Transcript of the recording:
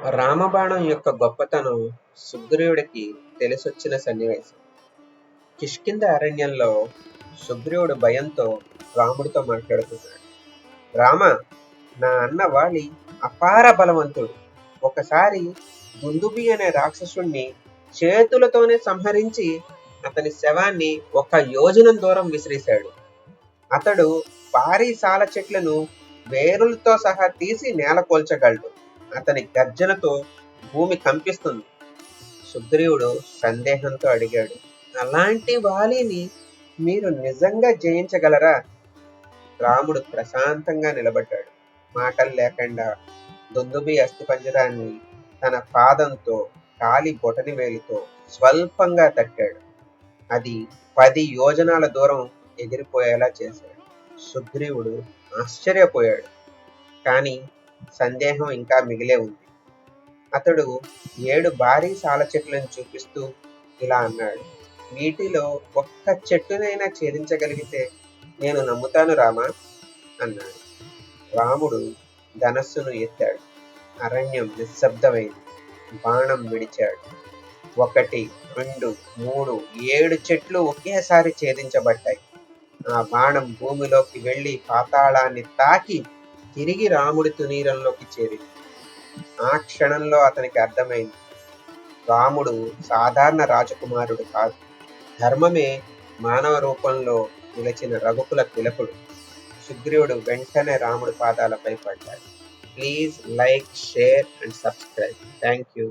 రామబాణం యొక్క గొప్పతనం సుగ్రీవుడికి తెలిసొచ్చిన సన్నివేశం. కిష్కింధ అరణ్యంలో సుగ్రీవుడు భయంతో రాముడితో మాట్లాడుతున్నాడు. రామ, నా అన్న వాలి అపార బలవంతుడు. ఒకసారి దుందుబి అనే రాక్షసుణ్ణి చేతులతోనే సంహరించి అతని శవాన్ని 1 యోజనం దూరం విసిరేశాడు. అతడు భారీ సాల చెట్లను వేరులతో సహా తీసి నేలకూల్చగలడు. అతని గర్జనతో భూమి కంపిస్తుంది. సుగ్రీవుడు సందేహంతో అడిగాడు, అలాంటి వాలిని మీరు నిజంగా జయించగలరా? రాముడు ప్రశాంతంగా నిలబడ్డాడు. మాటలు లేకుండా దుందుబి అస్థిపంజరాన్ని తన పాదంతో కాలి బొటని వేలుతో స్వల్పంగా తట్టాడు. అది 10 యోజనాల దూరం ఎగిరిపోయేలా చేశాడు. సుగ్రీవుడు ఆశ్చర్యపోయాడు. కానీ సందేహం ఇంకా మిగిలే ఉంది. అతడు 7 భారీ సాల చెట్లను చూపిస్తూ ఇలా అన్నాడు, వీటిలో ఒక్క చెట్టునైనా ఛేదించగలిగితే నేను నమ్ముతాను రామా అన్నాడు. రాముడు ధనస్సును ఎత్తాడు. అరణ్యం నిశ్శబ్దమైంది. బాణం విడిచాడు. 1, 2, 3, 7 చెట్లు ఒకేసారి ఛేదించబడ్డాయి. ఆ బాణం భూమిలోకి వెళ్ళి పాతాళాన్ని తాకి తిరిగి రాముడి తునీరంలోకి చేరింది. ఆ క్షణంలో అతనికి అర్థమైంది, రాముడు సాధారణ రాజకుమారుడు కాదు, ధర్మమే మానవ రూపంలో నిలిచిన రఘుకుల తిలకుడు. సుగ్రీవుడు వెంటనే రాముడి పాదాలపై పడ్డాడు. Please like, share and subscribe. Thank you.